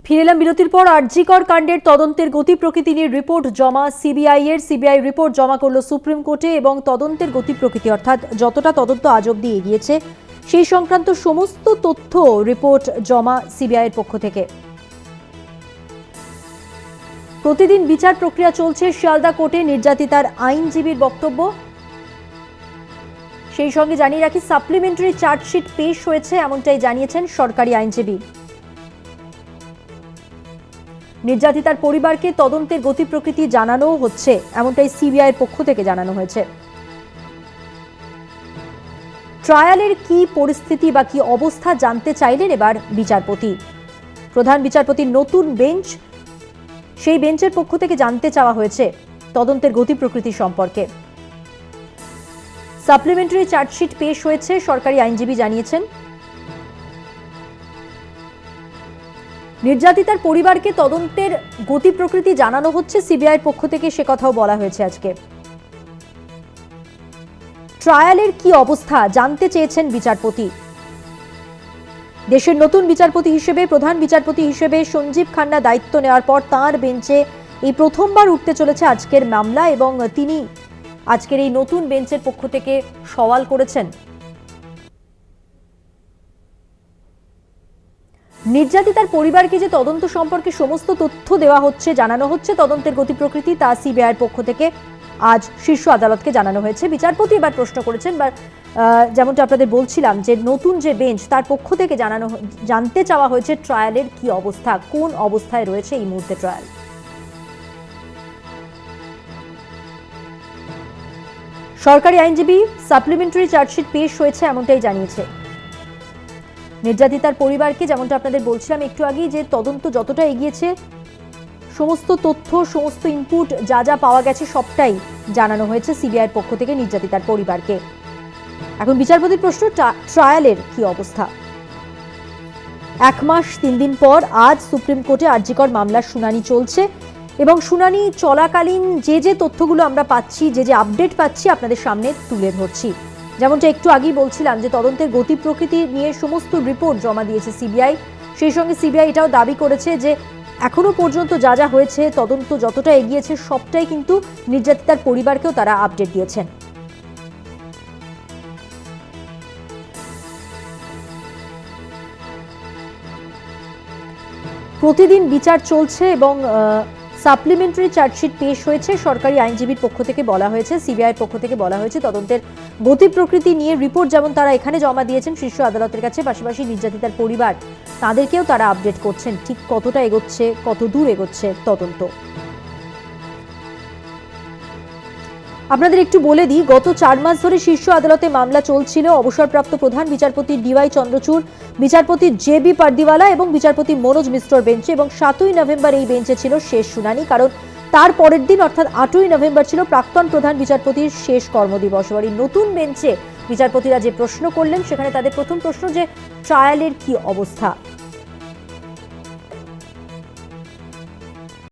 ফিরে এলাম বিরতির পর। আরজিকর কাণ্ডের তদন্তের গতি প্রকৃতি নিয়ে রিপোর্ট জমা সিবিআই রিপোর্ট জমা করলো সুপ্রিম কোর্টে এবং তদন্তের গতি প্রকৃতি অর্থাৎ যতটা তদন্ত আজ অবধি এগিয়েছে সেই সংক্রান্ত সমস্ত তথ্য রিপোর্ট জমা সিবিআই এর পক্ষ থেকে। প্রতিদিন বিচার প্রক্রিয়া চলছে শিয়ালদা কোর্টে। নির্যাতিতার আইনজীবীর বক্তব্য, সেই সঙ্গে জানিয়ে রাখি সাপ্লিমেন্টারি চার্জশিট পেশ হয়েছে, এমনটাই জানিয়েছেন সরকারি আইনজীবী। নির্যাতিতার পরিবারকে তদন্তের গতি প্রকৃতি জানানো হচ্ছে, এমনটাই সিবিআই এর পক্ষ থেকে জানানো হয়েছে। ট্রায়ালের কি পরিস্থিতি বা কি অবস্থা জানতে চাইলেন এবার বিচারপতি। প্রধান বিচারপতির নতুন বেঞ্চ, সেই বেঞ্চের পক্ষ থেকে জানতে চাওয়া হয়েছে তদন্তের গতি প্রকৃতি সম্পর্কে। সাপ্লিমেন্টারি চার্জশিট পেশ হয়েছে, সরকারি আইনজীবী জানিয়েছেন। নির্যাতিতার পরিবারকে তদন্তের গতি প্রকৃতি জানানো হচ্ছে সিবিআই এর পক্ষ থেকে, সে কথাও বলা হয়েছে আজকে। ট্রায়ালের কি অবস্থা জানতে চেয়েছেন বিচারপতি। দেশের নতুন বিচারপতি হিসেবে, প্রধান বিচারপতি হিসেবে সঞ্জীব খান্না দায়িত্ব নেওয়ার পর তাঁর বেঞ্চে এই প্রথমবার উঠতে চলেছে আজকের মামলা এবং তিনি আজকের এই নতুন বেঞ্চের পক্ষ থেকে সওয়াল করেছেন। নির্যাতিতার পরিবারকে যে তদন্ত সম্পর্কে সমস্ত তথ্য দেওয়া হচ্ছে, জানানো হচ্ছে তদন্তের গতি প্রকৃতি, তা সিবিআই এর পক্ষ থেকে আজ শীর্ষ আদালতকে জানানো হয়েছে। বিচারপতি এবার প্রশ্ন করেছেন, বা যেমনটা আপনাদের বলছিলাম যে নতুন যে বেঞ্চ তার পক্ষ থেকে জানতে চাওয়া হয়েছে ট্রায়ালের কি অবস্থা, কোন অবস্থায় রয়েছে এই মুহূর্তে ট্রায়াল। সরকারি আইনজীবী সাপ্লিমেন্টারি চার্জশিট পেশ হয়েছে, এমনটাই জানিয়েছে। নির্যাতিতার পরিবারকে, যেমনটা আপনাদের বলছিলাম একটু আগেই, যে তদন্ত যতটা এগিয়েছে সমস্ত তথ্য, সমস্ত ইনপুট যা যা পাওয়া গেছে সবটাই জানানো হয়েছে সিবিআই এর পক্ষ থেকে নির্যাতিতার পরিবারকে। এখন বিচারপতির প্রশ্ন, ট্রায়ালের কি অবস্থা। 1 মাস 3 দিন পর আজ সুপ্রিম কোর্টে আরজিকর মামলার শুনানি চলছে এবং শুনানি চলাকালীন যে যে তথ্যগুলো আমরা পাচ্ছি, যে যে আপডেট পাচ্ছি আপনাদের সামনে তুলে ধরছি। যেমনটা একটু আগেই বলছিলাম যে তদন্তের গতি প্রকৃতি নিয়ে সমস্ত রিপোর্ট জমা দিয়েছে সিবিআই। সেই সঙ্গে সিবিআই এটাও দাবি করেছে যে এখনো পর্যন্ত যা যা হয়েছে, তদন্ত যতটা এগিয়েছে সবটাই কিন্তু নির্যাতিতার পরিবারকেও তারা আপডেট দিয়েছেন। প্রতিদিন বিচার চলছে এবং সাপ্লিমেন্টারি চার্জশিট পেশ হয়েছে, সরকারি আইনজীবীর পক্ষ থেকে বলা হয়েছে, সিবিআই এর পক্ষ থেকে বলা হয়েছে তদন্তের গতি প্রকৃতি নিয়ে রিপোর্ট যেমন তারা এখানে জমা দিয়েছেন শীর্ষ আদালতের কাছে, পাশাপাশি নির্যাতিতার পরিবার তাদেরকেও তারা আপডেট করছেন ঠিক কতটা এগোচ্ছে, কত দূর এগোচ্ছে তদন্ত। আপনাদের একটু বলে দিই, গত 4 মাস ধরে শীর্ষ আদালতে মামলা চলছিল। অবসরপ্রাপ্ত প্রধান বিচারপতি ডিওয়াই চন্দ্রচূড়, বিচারপতি জেবি পারদিওয়ালা এবং বিচারপতি মনোজ মিশ্রর বেঞ্চে, এবং 7ই নভেম্বর এই বেঞ্চে ছিল শেষ শুনানি, কারণ তার পরের দিন অর্থাৎ 8ই নভেম্বর ছিল প্রাক্তন প্রধান বিচারপতির শেষ কর্মদিবস। এবার এই নতুন বেঞ্চে বিচারপতিরা যে প্রশ্ন করলেন, সেখানে তাদের প্রথম প্রশ্ন যে ট্রায়ালের কি অবস্থা।